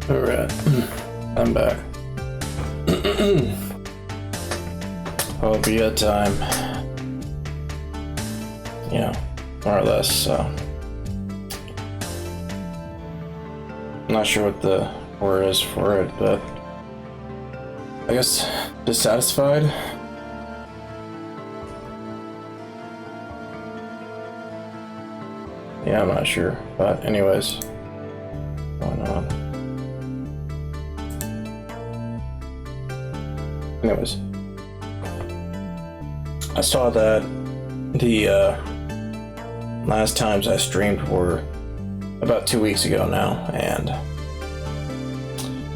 Alright, I'm back. Hope you had time. Yeah, more or less, so. I'm not sure what the word is for it, but I guess dissatisfied? Yeah, I'm not sure, but anyways, going on. Anyways, I saw that the last times I streamed were about 2 weeks ago now, and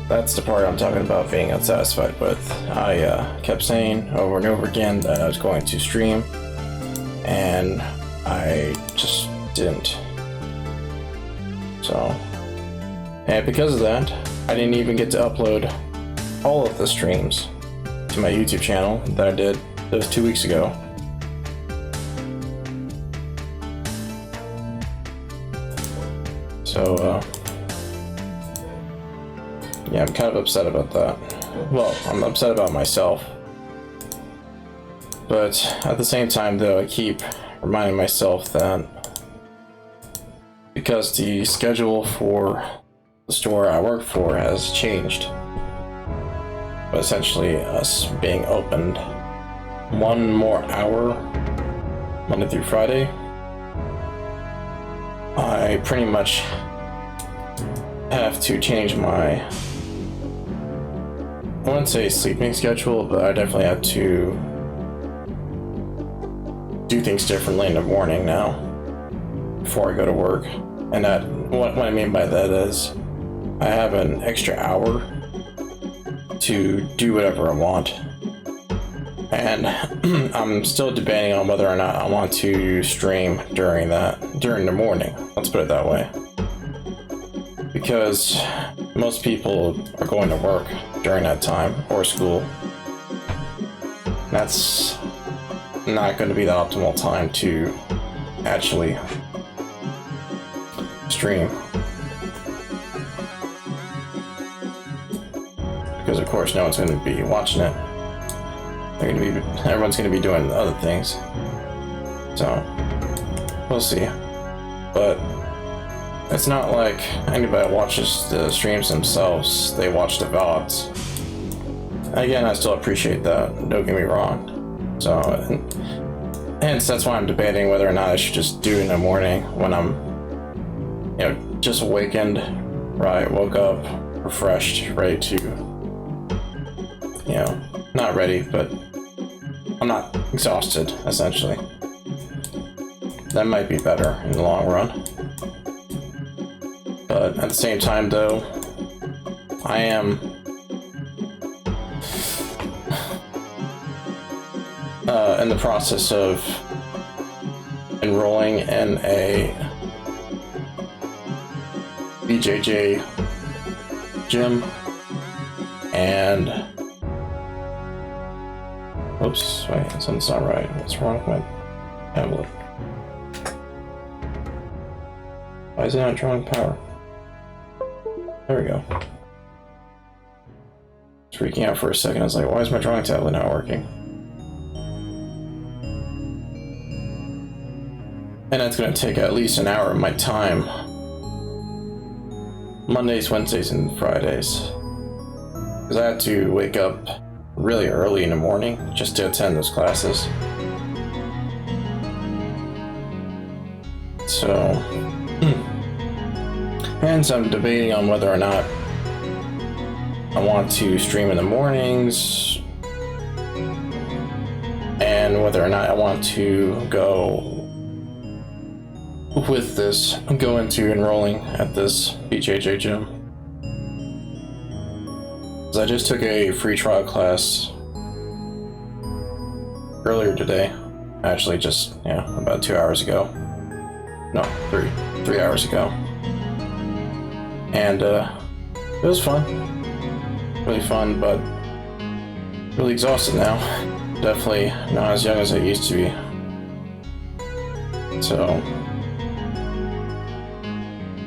that's the part I'm talking about being unsatisfied with. I kept saying over and over again that I was going to stream, and I just didn't. So, and because of that, I didn't even get to upload all of the streams to my YouTube channel that I did those 2 weeks ago. So, yeah, I'm kind of upset about that. Well, I'm upset about myself. But at the same time, though, I keep reminding myself that because the schedule for the store I work for has changed, but essentially us being opened 1 more hour Monday through Friday, I pretty much have to change my, I wouldn't say sleeping schedule, but I definitely have to do things differently in the morning now before I go to work. And that, what I mean by that is I have an extra hour to do whatever I want, and I'm still debating on whether or not I want to stream during the morning. Let's put it that way, because most people are going to work during that time or school. That's not going to be the optimal time to actually stream, because of course no one's going to be watching it. Everyone's going to be doing other things, so we'll see. But it's not like anybody watches the streams themselves, they watch the VODs. Again, I still appreciate that, don't get me wrong. So, hence that's why I'm debating whether or not I should just do it in the morning when I'm, you know, just awakened, right, woke up, refreshed, ready to, you know, not ready, but I'm not exhausted, essentially. That might be better in the long run. But at the same time, though, I am in the process of enrolling in a BJJ gym, and oops, wait, something's not right. What's wrong with my tablet? Why is it not drawing power? There we go. It's freaking out for a second. I was like, why is my drawing tablet not working? And that's going to take at least an hour of my time. Mondays, Wednesdays, and Fridays. Because I have to wake up really early in the morning just to attend those classes. So, hence I'm debating on whether or not I want to stream in the mornings, and whether or not I want to go into enrolling at this BJJ gym. Because I just took a free trial class earlier today, actually just, yeah, about 2 hours ago. No, 3 hours ago. And it was fun, really fun, but really exhausted now. Definitely not as young as I used to be. So,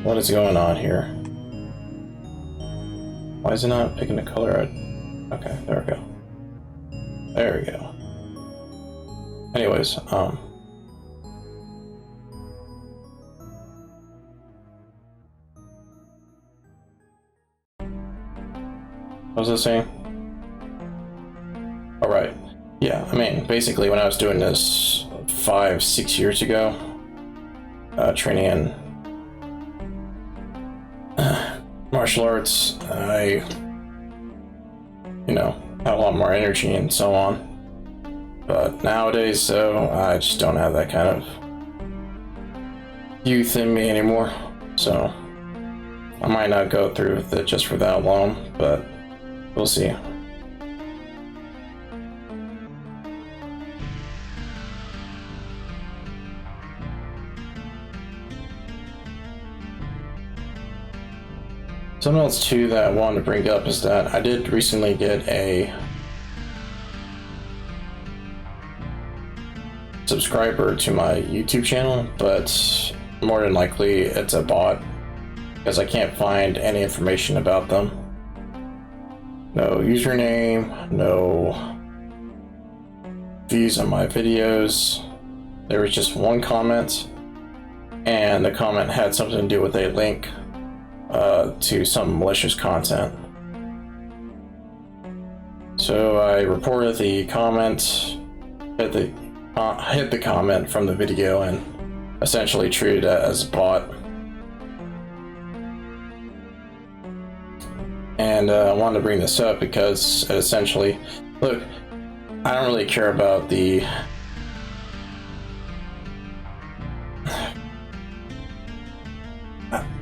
what is going on here? Why is it not picking the color out? Okay, there we go. There we go. Anyways, what was I saying? Alright. Yeah, I mean, basically when I was doing this 5-6 years ago, training in martial arts, I, you know, had a lot more energy and so on. But nowadays, though, I just don't have that kind of youth in me anymore. So I might not go through with it just for that long, but we'll see. Something else too that I wanted to bring up is that I did recently get a subscriber to my YouTube channel, but more than likely it's a bot because I can't find any information about them. No username, no views on my videos. There was just one comment, and the comment had something to do with a link to some malicious content. So I reported the comment, hit the comment from the video, and essentially treated it as a bot. And I wanted to bring this up because it essentially, look, I don't really care about the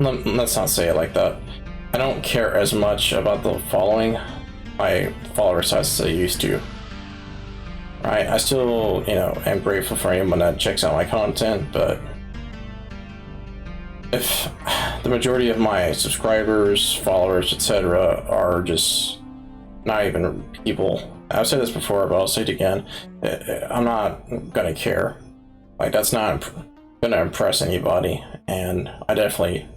let's not say it like that. I don't care as much about the following, my follower size as I used to. Right? I still, you know, am grateful for anyone that checks out my content, but if the majority of my subscribers, followers, etc. are just not even people, I've said this before, but I'll say it again, I'm not gonna care. Like, that's not gonna impress anybody, and I definitely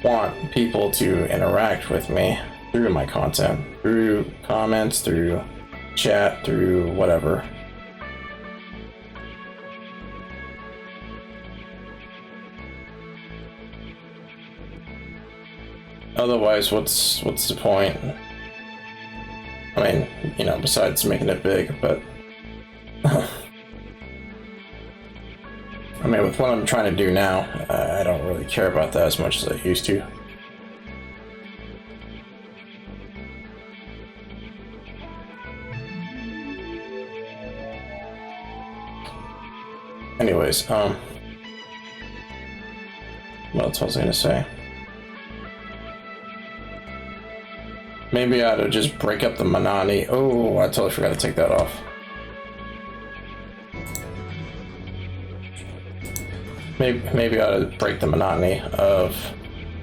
want people to interact with me through my content, through comments, through chat, through whatever. Otherwise, what's the point? I mean, you know, besides making it big, but I mean, with what I'm trying to do now, I don't really care about that as much as I used to. Anyways, what else was I gonna say? Maybe I ought to just break up the monotony. Oh, I totally forgot to take that off. Maybe I ought to break the monotony of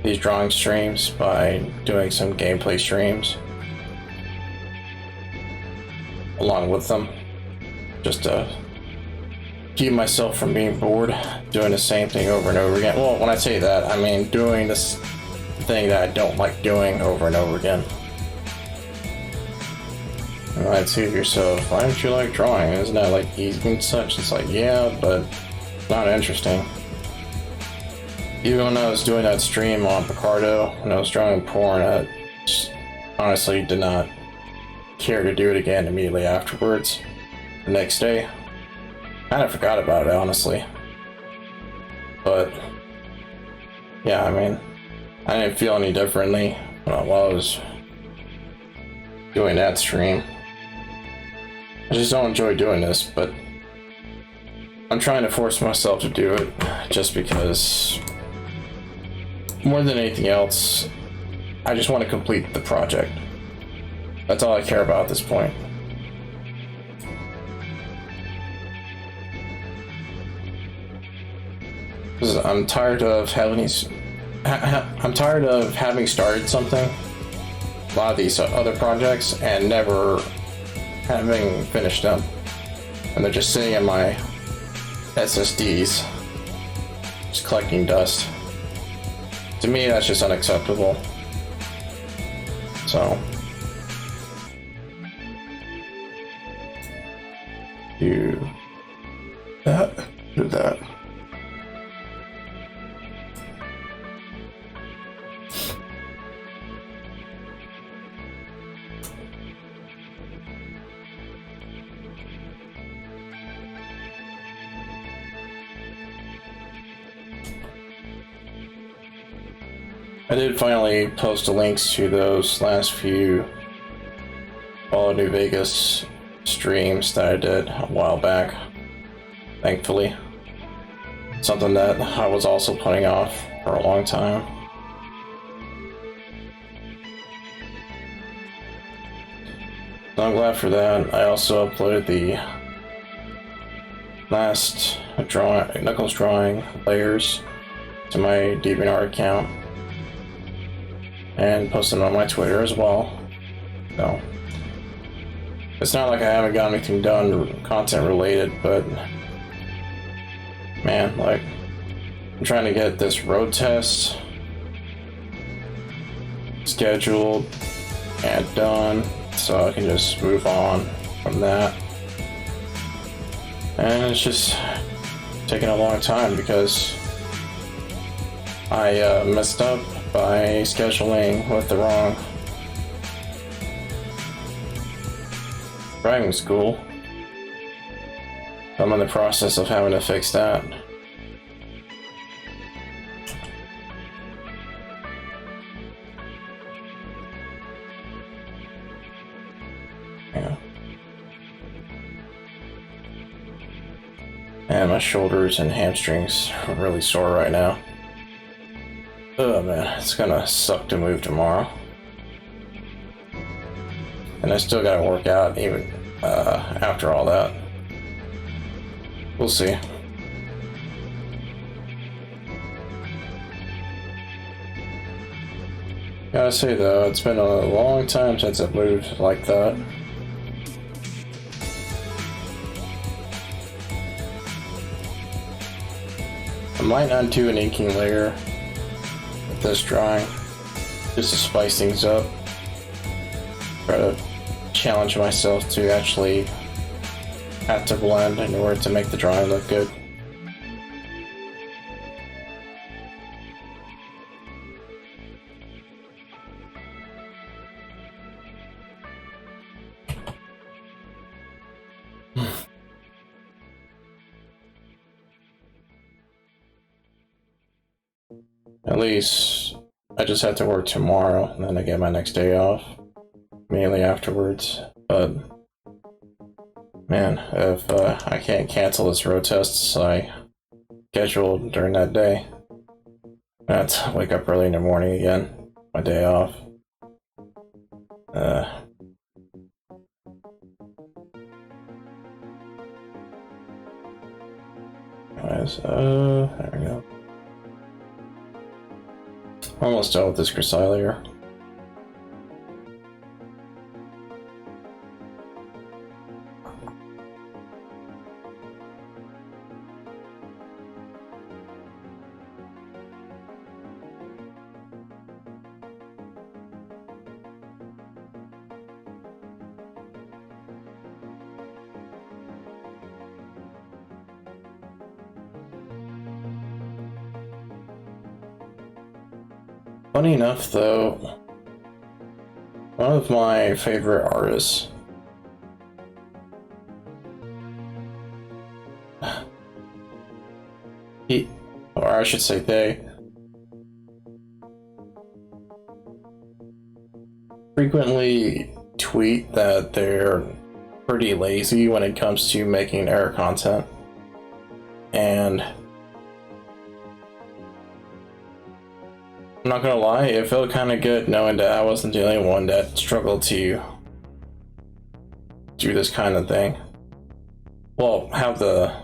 these drawing streams by doing some gameplay streams along with them, just to keep myself from being bored doing the same thing over and over again. Well, when I say that, I mean doing this thing that I don't like doing over and over again. You might say to yourself, why don't you like drawing? Isn't that like easy and such? It's like, yeah, but not interesting. Even when I was doing that stream on Picardo, when I was drawing porn, I just honestly did not care to do it again immediately afterwards. The next day, kind of forgot about it, honestly. But yeah, I mean, I didn't feel any differently while I was doing that stream. I just don't enjoy doing this, but I'm trying to force myself to do it just because, more than anything else, I just want to complete the project. That's all I care about at this point. Because I'm tired of having started something, a lot of these other projects, and never having finished them. And they're just sitting in my SSDs, just collecting dust. To me, that's just unacceptable. So do that, do that. I did finally post the links to those last few Fallout New Vegas streams that I did a while back, thankfully. Something that I was also putting off for a long time. So I'm glad for that. I also uploaded the last Knuckles drawing layers to my DeviantArt account and posted them on my Twitter as well. So it's not like I haven't got anything done content related, but man, like, I'm trying to get this road test scheduled and done so I can just move on from that. And it's just taking a long time because I messed up by scheduling with the wrong driving school. I'm in the process of having to fix that. Yeah. And my shoulders and hamstrings are really sore right now. Oh man, it's gonna suck to move tomorrow. And I still gotta work out even after all that. We'll see. Gotta say though, it's been a long time since I've moved like that. I might not do an inking layer with this drawing, just to spice things up. Try to challenge myself to actually have to blend in order to make the drawing look good. At least I just have to work tomorrow, and then I get my next day off, mainly afterwards. But man, if I can't cancel this road tests I scheduled during that day, I have to wake up early in the morning again, my day off. Anyways, there we go. Almost done with this Grisaille here. Funny enough though, one of my favorite artists or I should say they, frequently tweet that they're pretty lazy when it comes to making error content. And I'm not gonna lie, it felt kind of good knowing that I wasn't the only one that struggled to do this kind of thing. Well, have the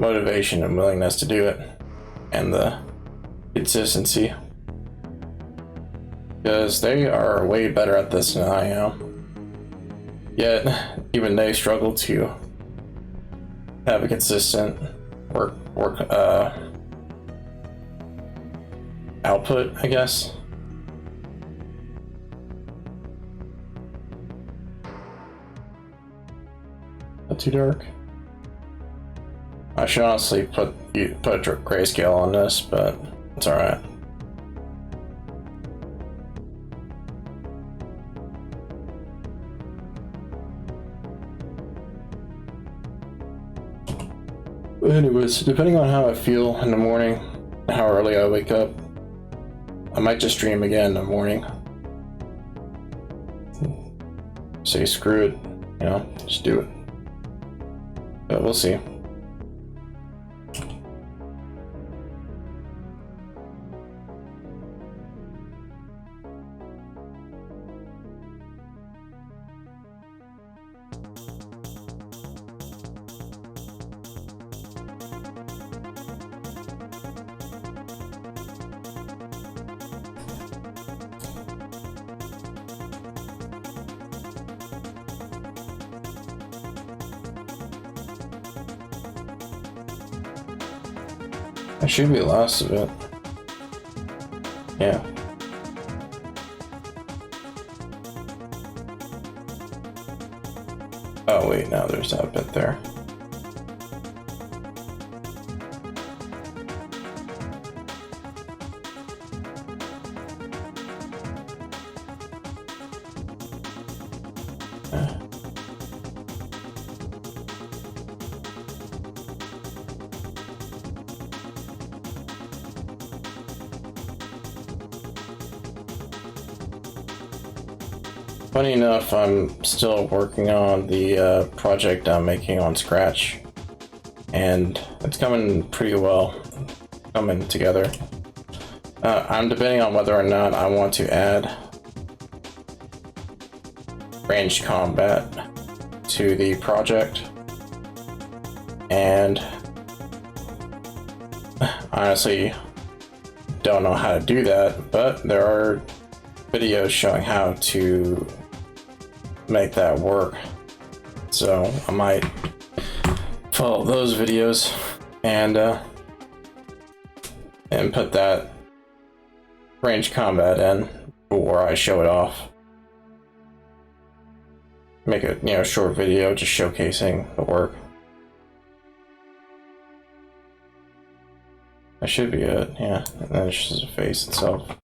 motivation and willingness to do it, and the consistency. Because they are way better at this than I am. Yet, even they struggle to have a consistent output, I guess. Not too dark. I should honestly put grayscale on this, but it's alright. Anyways, depending on how I feel in the morning, how early I wake up, I might just stream again in the morning. Say screw it, you know, just do it. But we'll see. That should be the last of it. Yeah. Oh wait, now there's that bit there. Funny enough, I'm still working on the project I'm making on Scratch, and it's coming pretty well, coming together. I'm debating on whether or not I want to add ranged combat to the project, and honestly don't know how to do that, but there are videos showing how to make that work, so I might follow those videos and put that ranged combat in before I show it off. Make a, you know, short video just showcasing the work. That should be it, yeah. And then it's just a face itself.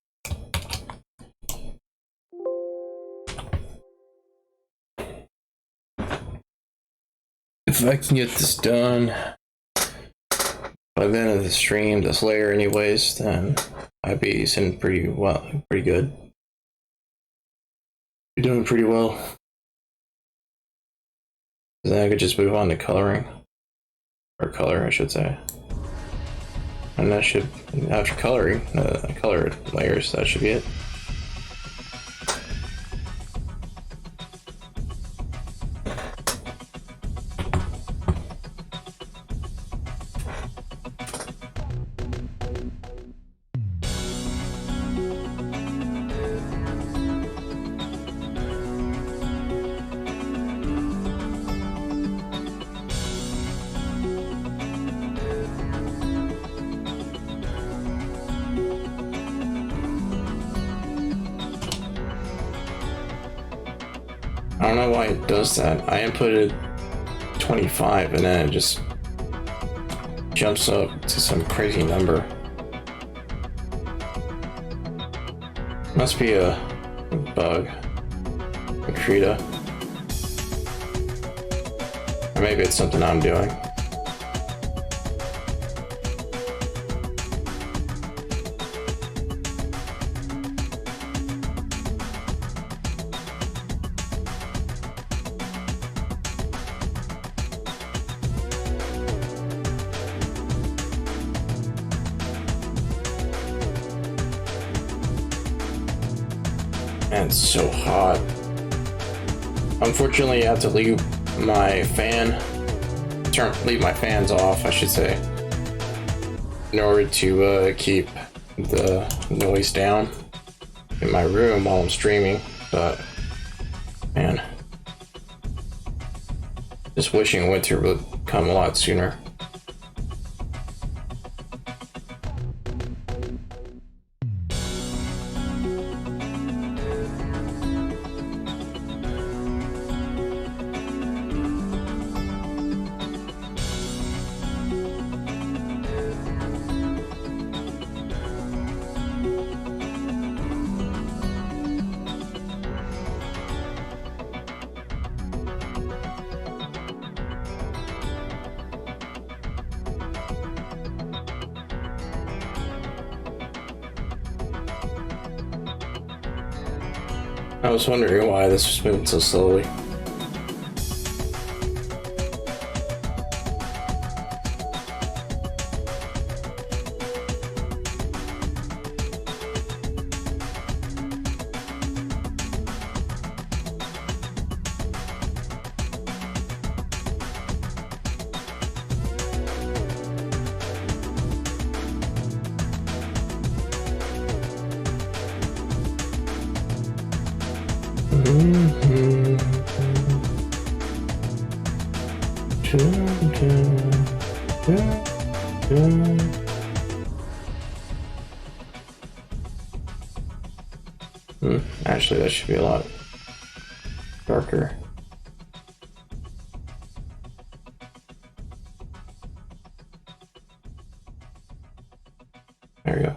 If I can get this done by the end of the stream, this layer anyways, then I'd be sitting pretty well, pretty good. Be doing pretty well. Then I could just move on to coloring. Or color, I should say. And that should, after coloring, color layers, that should be it. I don't know why it does that. I inputted 25 and then it just jumps up to some crazy number. Must be a bug. Akrita. Or maybe it's something I'm doing. Man, it's so hot. Unfortunately, I have to leave my leave my fans off, I should say, in order to keep the noise down in my room while I'm streaming. But man, just wishing winter would come a lot sooner. I was wondering why this was moving so slowly. Actually, that should be a lot darker. There we go.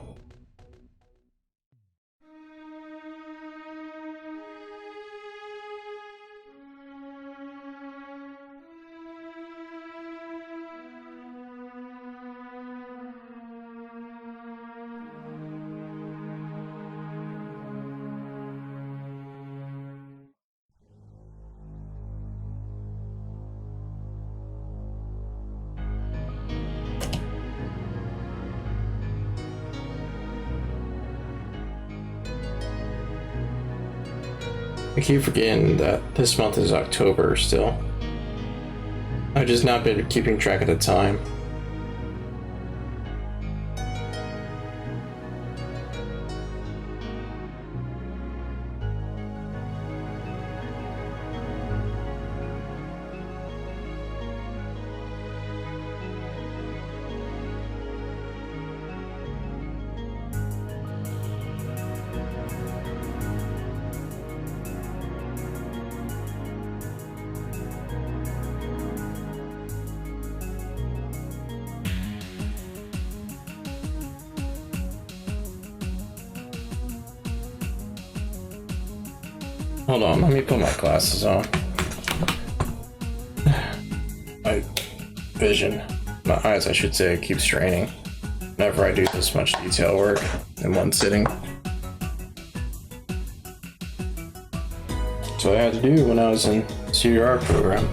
I keep forgetting that this month is October still. I've just not been keeping track of the time. Hold on, let me put my glasses on. My vision, my eyes I should say, keep straining whenever I do this much detail work in one sitting. That's what I had to do when I was in Studio Art program.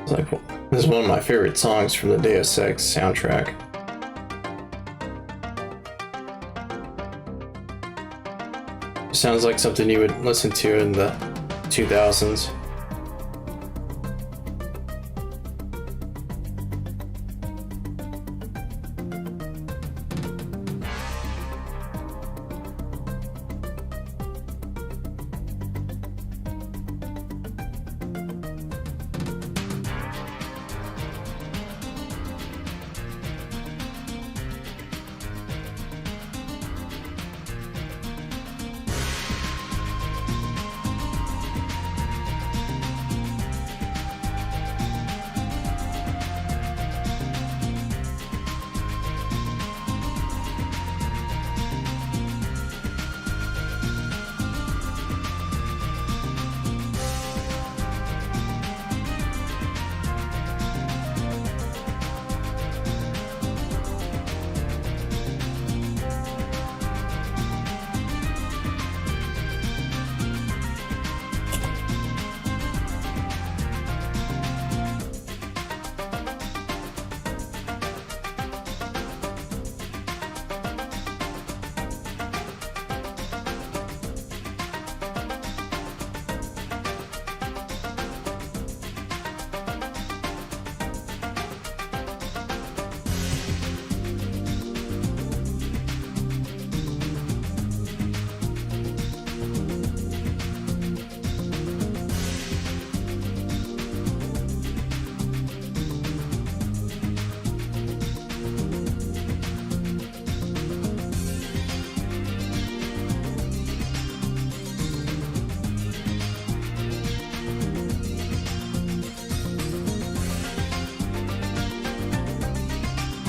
Like, this is one of my favorite songs from the Deus Ex soundtrack. It sounds like something you would listen to in the 2000s.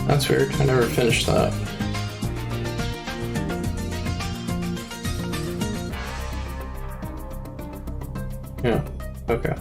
That's weird. I never finished that. Yeah, okay.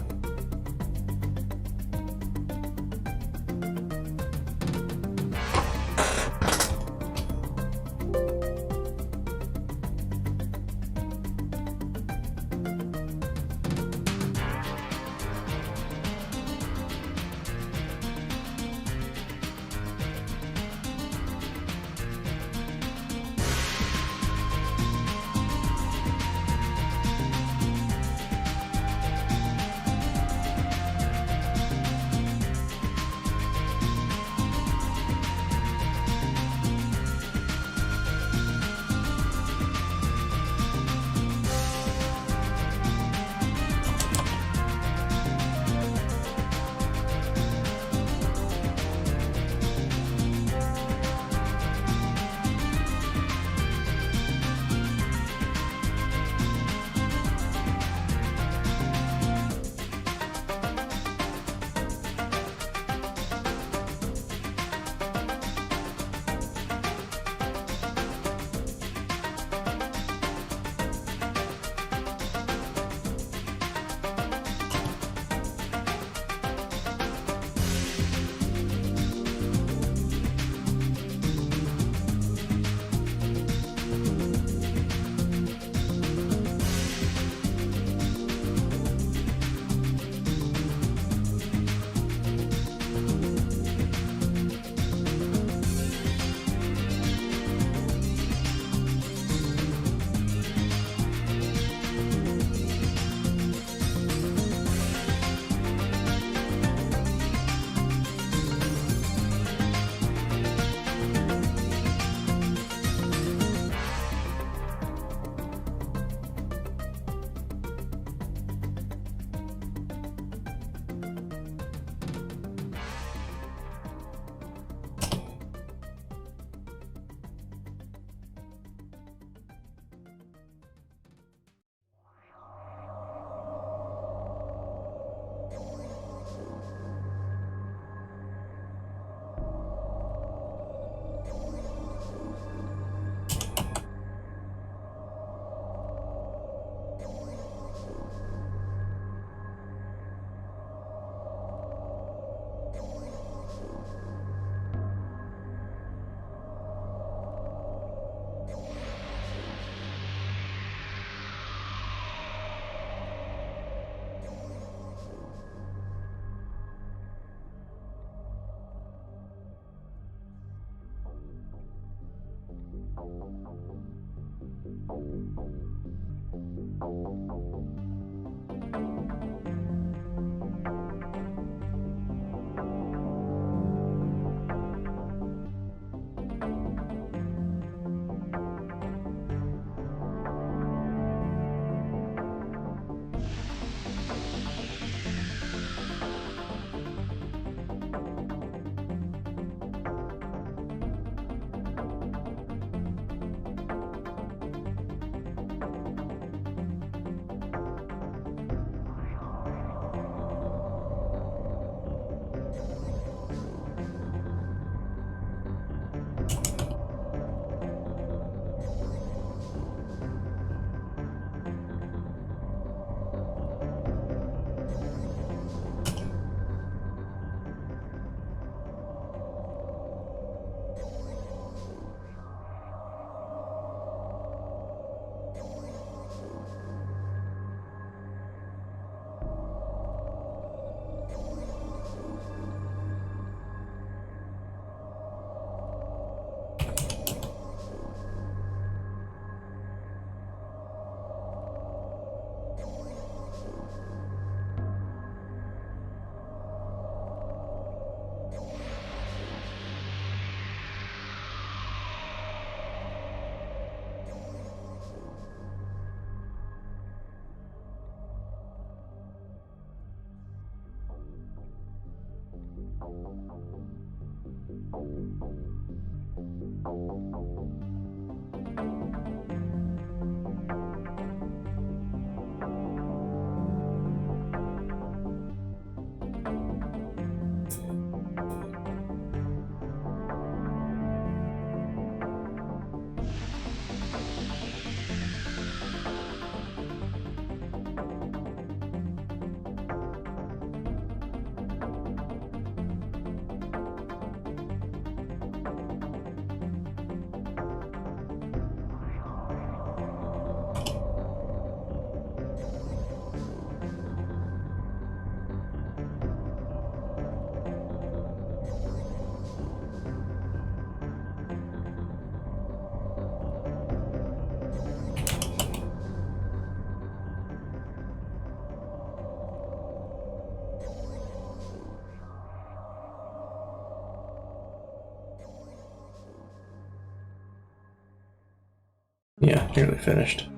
Yeah, nearly finished.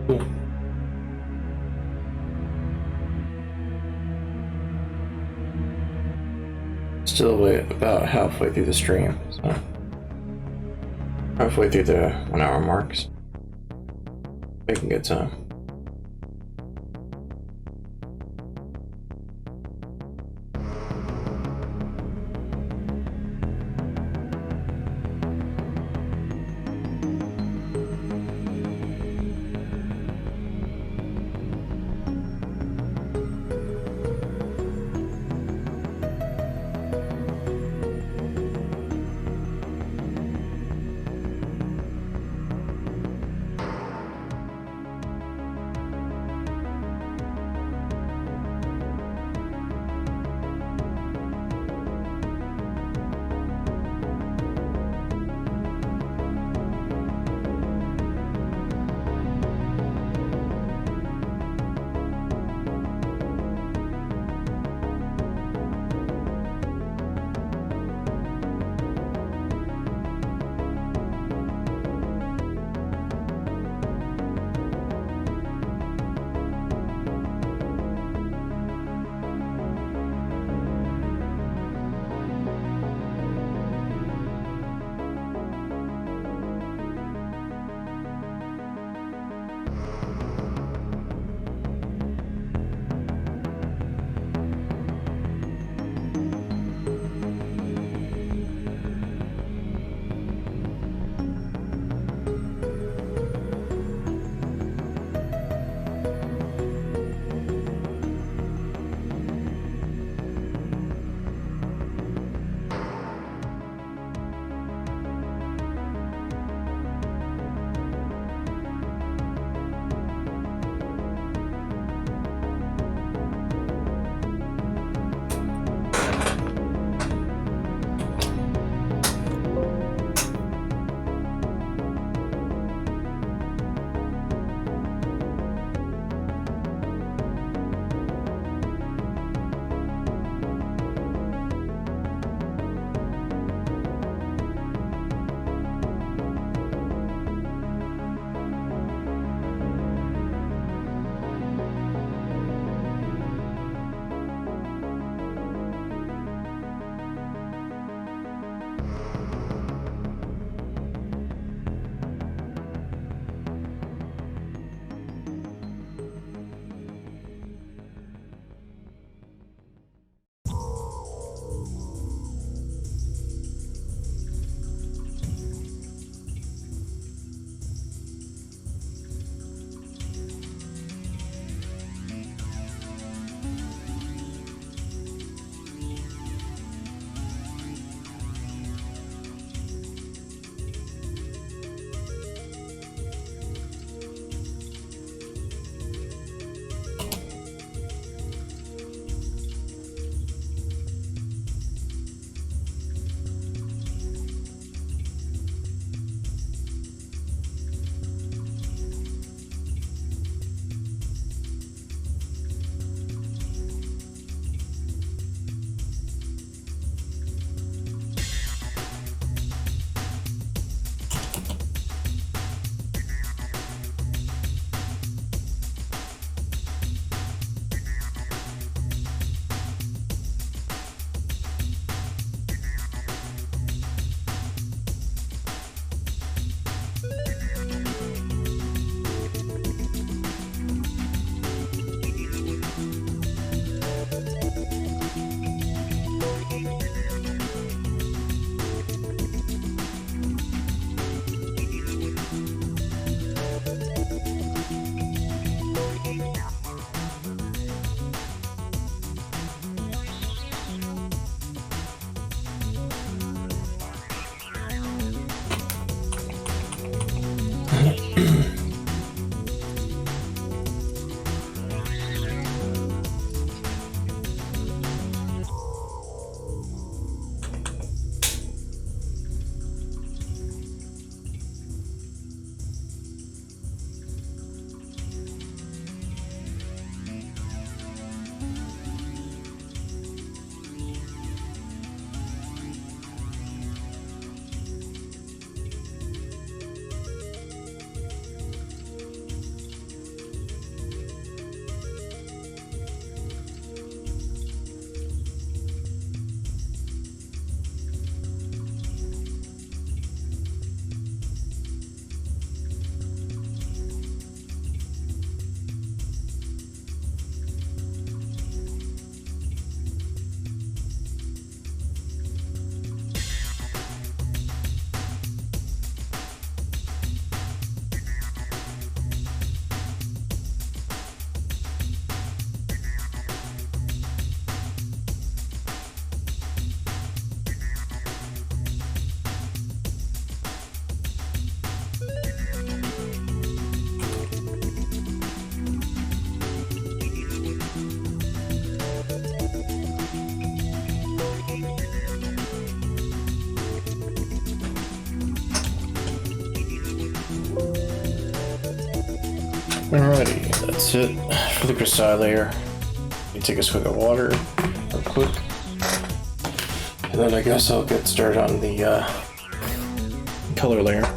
Cool. Still about halfway through the stream, so halfway through the 1 hour marks. Making good time. Alrighty, that's it for the Grisaille layer. You take a swig of water real quick. And then I guess I'll get started on the color layer.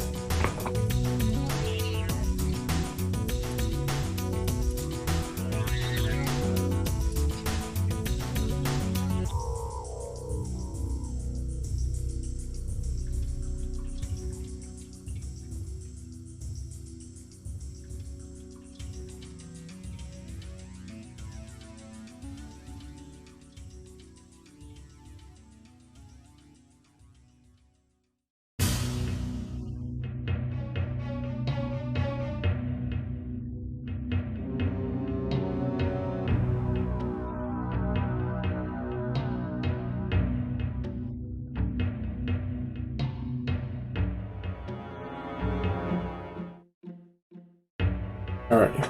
Alright.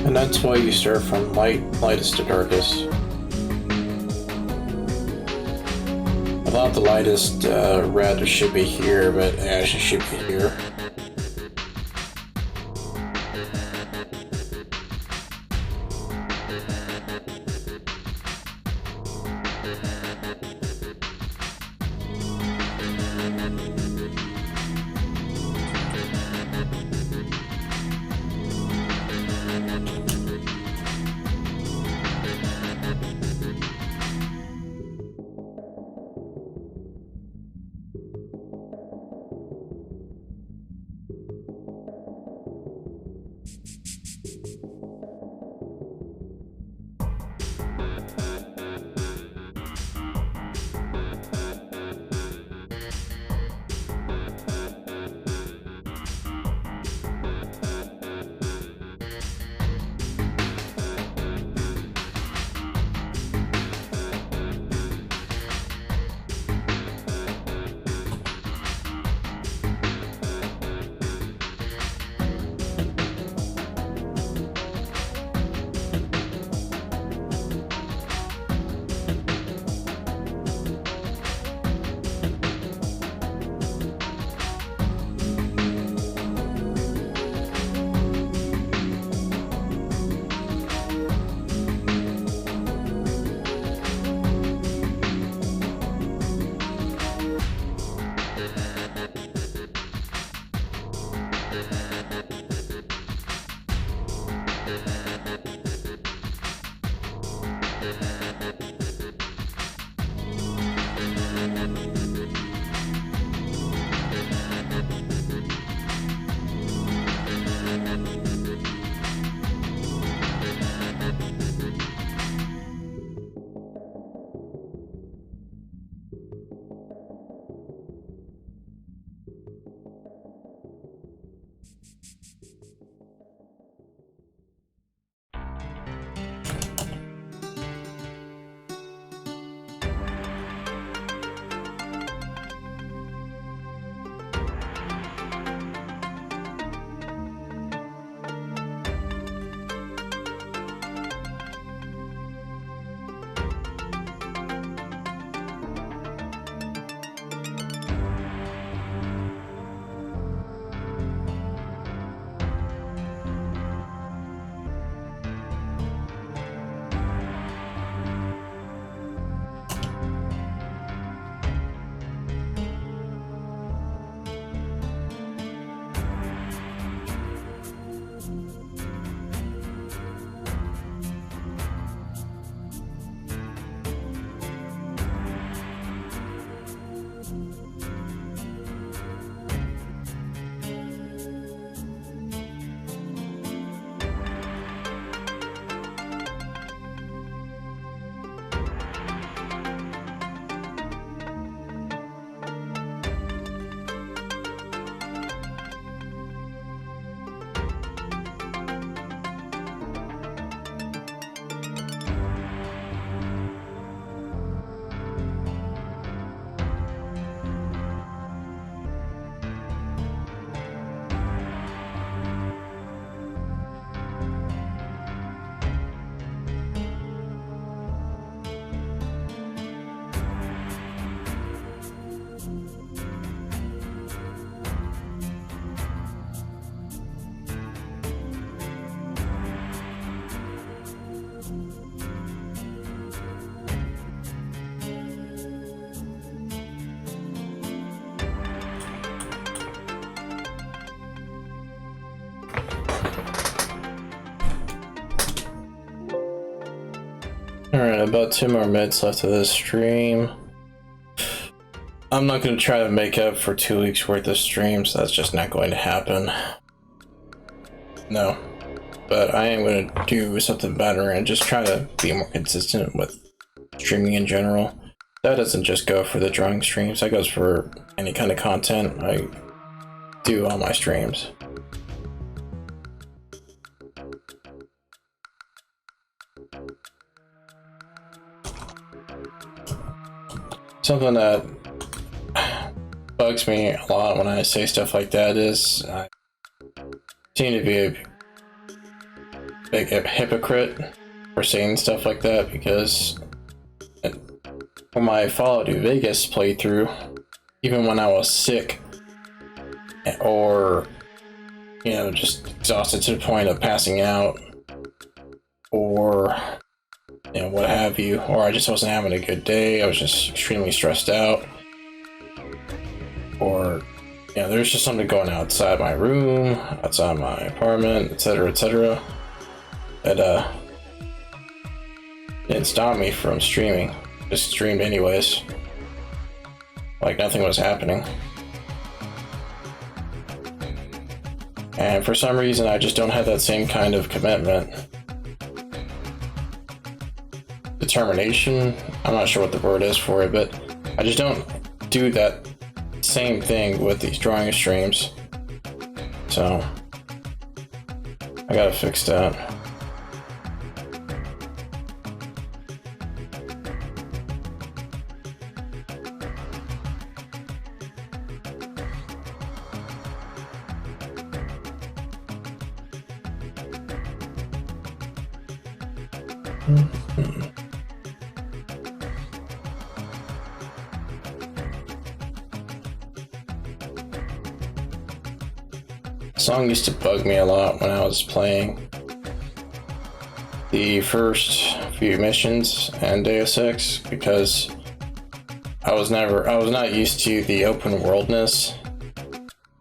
And that's why you start from lightest to darkest. I thought the lightest red should be here, but it actually should be here. Alright, about 2 more minutes left of this stream. I'm not going to try to make up for 2 weeks worth of streams. That's just not going to happen. No. But I am going to do something better and just try to be more consistent with streaming in general. That doesn't just go for the drawing streams. That goes for any kind of content I do on my streams. Something that bugs me a lot when I say stuff like that is I seem to be big hypocrite for saying stuff like that, because for my Fallout New Vegas playthrough, even when I was sick or, you know, just exhausted to the point of passing out, or, you know, what have you, or I just wasn't having a good day, I was just extremely stressed out, or, you know, there's just something going outside my room, outside my apartment, etc., that didn't stop me from streaming. Just streamed anyways, like nothing was happening. And for some reason, I just don't have that same kind of commitment. Determination? I'm not sure what the word is for it, but I just don't do that same thing with these drawing streams. So, I gotta fix that. The song used to bug me a lot when I was playing the first few missions and Deus Ex, because I was not used to the open worldness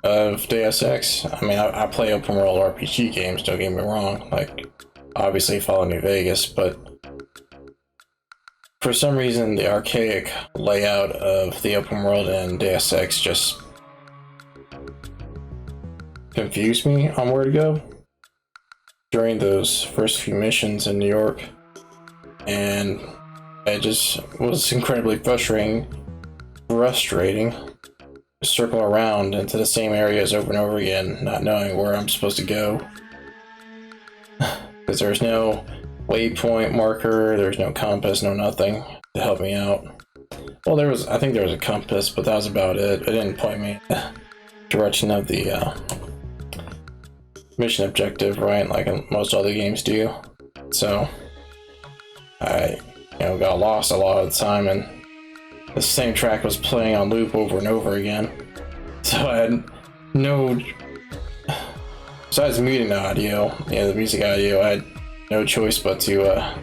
of Deus Ex. I mean, I play open world RPG games, don't get me wrong, like obviously Fallout New Vegas, but for some reason the archaic layout of the open world in Deus Ex just confused me on where to go during those first few missions in New York, and it just was incredibly frustrating to circle around into the same areas over and over again, not knowing where I'm supposed to go, because there's no waypoint marker, there's no compass, no nothing to help me out. Well, I think there was a compass, but that was about it. It didn't point me in the direction of the mission objective, right, like most other games do. So I, you know, got lost a lot of the time, and the same track was playing on loop over and over again. So I had no, besides muting the audio, the music audio, I had no choice but to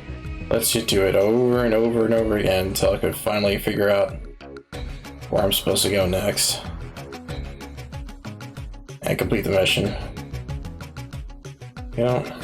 let's just do it over and over and over again until I could finally figure out where I'm supposed to go next and complete the mission. You know?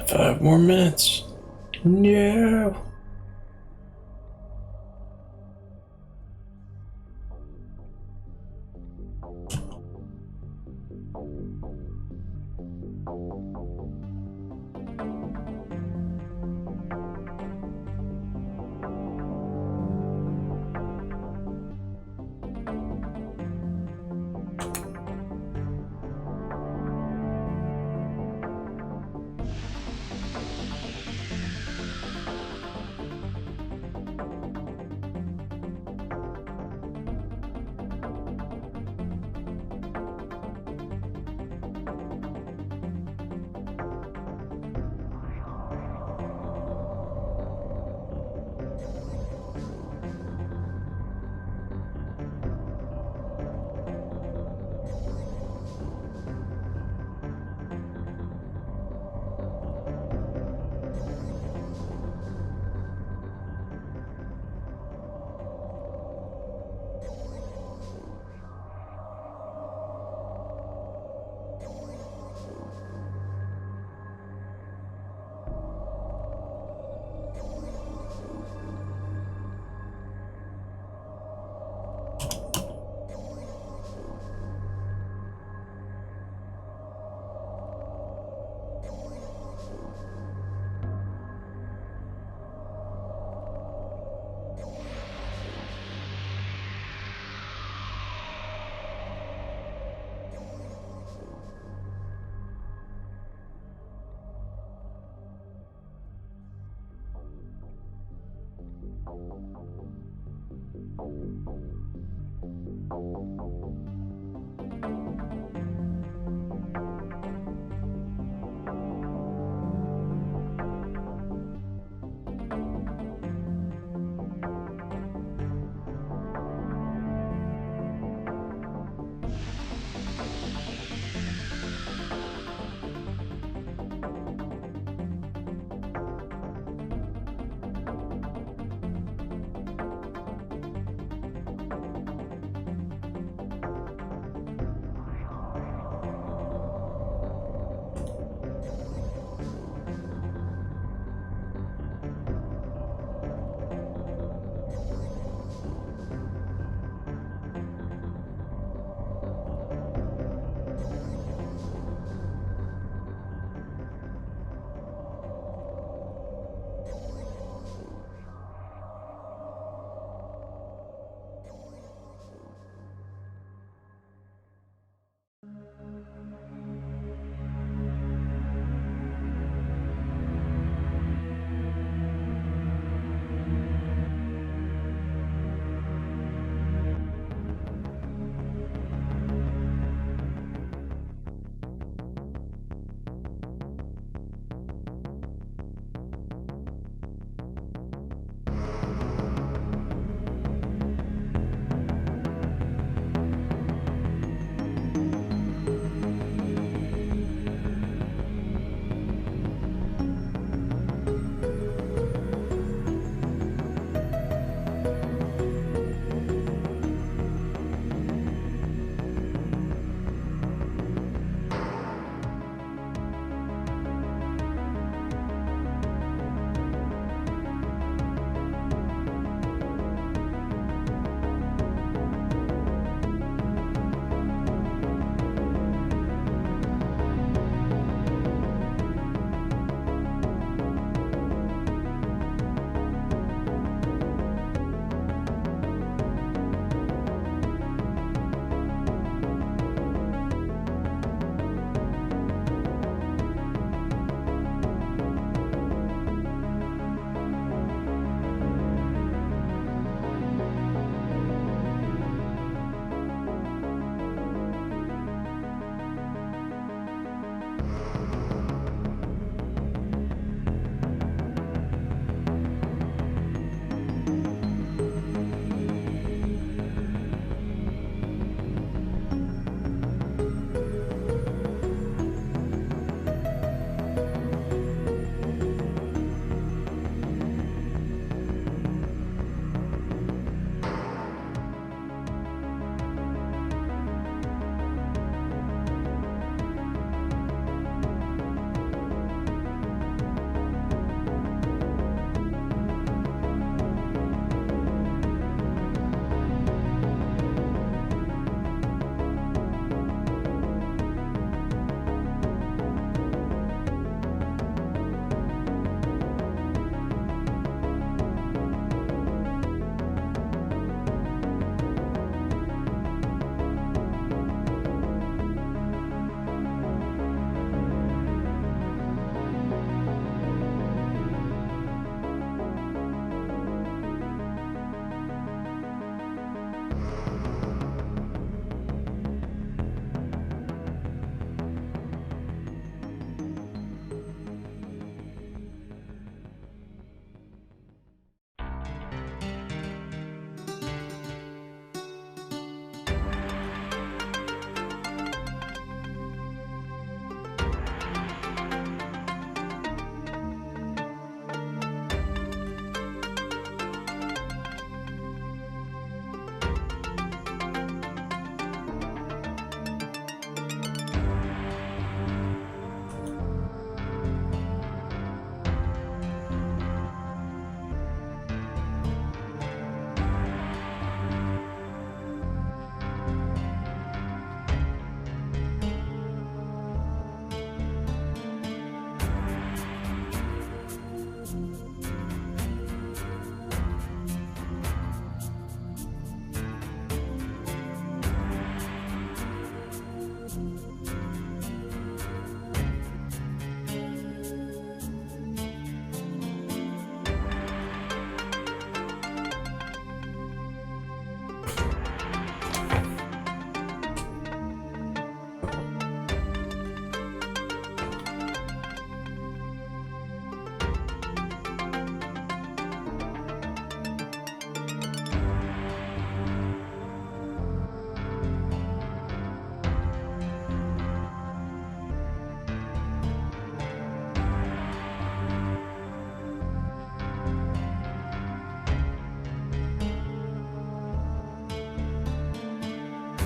Five more minutes. No.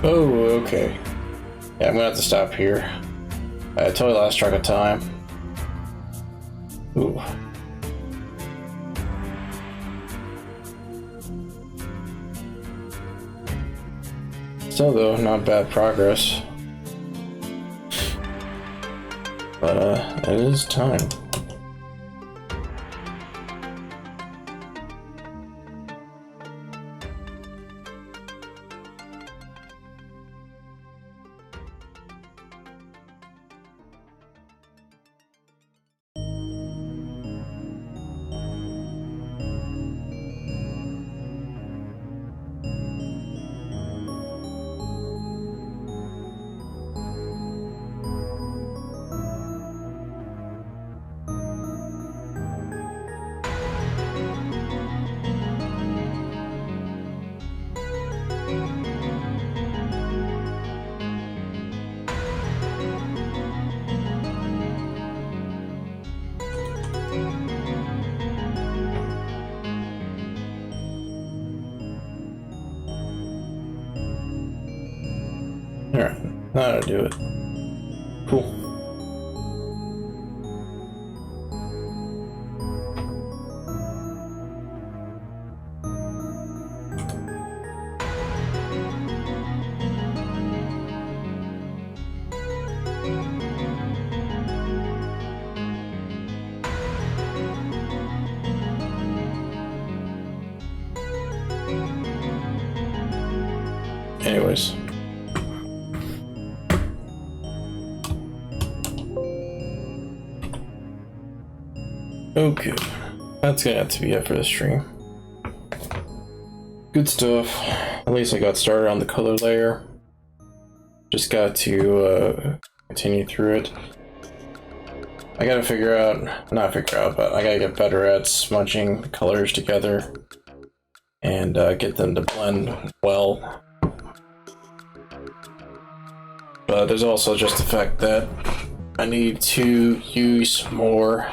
Oh, okay. Yeah, I'm gonna have to stop here. I totally lost track of time. Ooh. Still though, not bad progress. But it is time. Alright, that'll do it. Cool. Anyways. Okay, that's gonna have to be it for the stream. Good stuff. At least I got started on the color layer. Just got to continue through it. I gotta figure out, but I gotta get better at smudging the colors together and get them to blend well. But there's also just the fact that I need to use more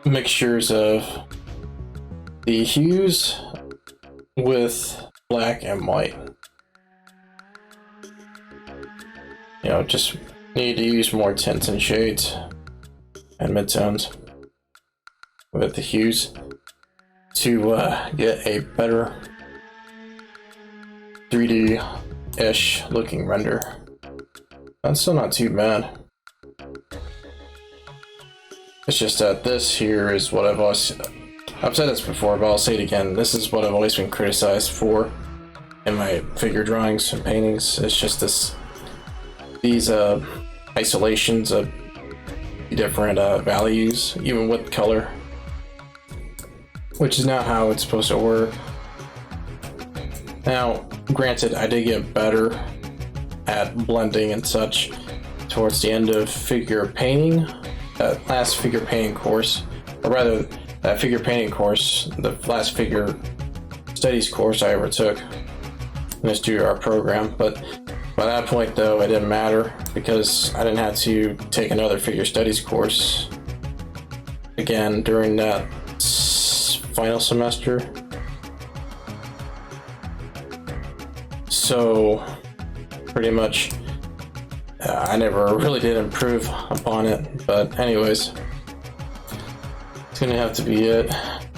mixtures of the hues with black and white. You know, just need to use more tints and shades and midtones with the hues to get a better 3D-ish looking render. That's still not too bad. It's just that this here is what I've said this before, but I'll say it again. This is what I've always been criticized for in my figure drawings and paintings. It's just these isolations of different values, even with color, which is not how it's supposed to work. Now, granted, I did get better at blending and such towards the end of figure painting. That last figure painting course, or rather, that figure painting course, the last figure studies course I ever took in this 2-hour program. But by that point, though, it didn't matter because I didn't have to take another figure studies course again during that final semester. So, pretty much, I never really did improve upon it, but anyways, it's gonna have to be it.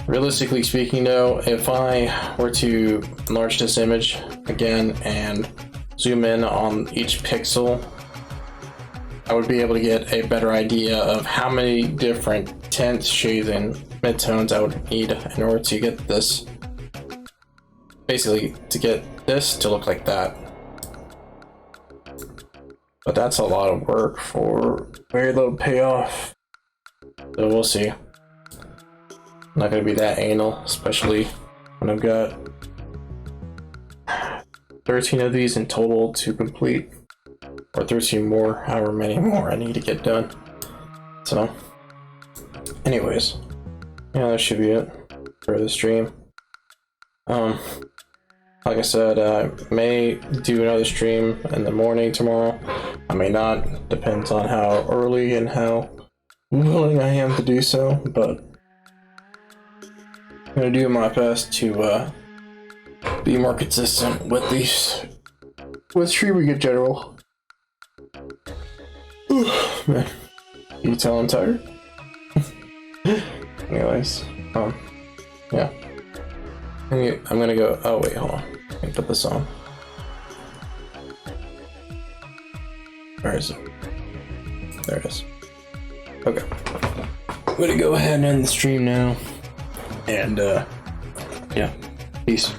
Realistically speaking though, if I were to enlarge this image again and zoom in on each pixel, I would be able to get a better idea of how many different tints, shades, and midtones I would need in order to get this, basically to get this to look like that. But that's a lot of work for very little payoff. So we'll see. I'm not gonna be that anal, especially when I've got 13 of these in total to complete. Or 13 more, however many more I need to get done. So, anyways. Yeah, that should be it for the stream. Like I said, I may do another stream in the morning tomorrow. I may not, depends on how early and how willing I am to do so, but I'm gonna do my best to be more consistent with these, with streaming in general. Man, you tell I'm tired? Anyways, yeah. I'm gonna go, oh wait, hold on. Let me put this on. Where is it? There it is. Okay. I'm gonna go ahead and end the stream now. And, yeah. Peace.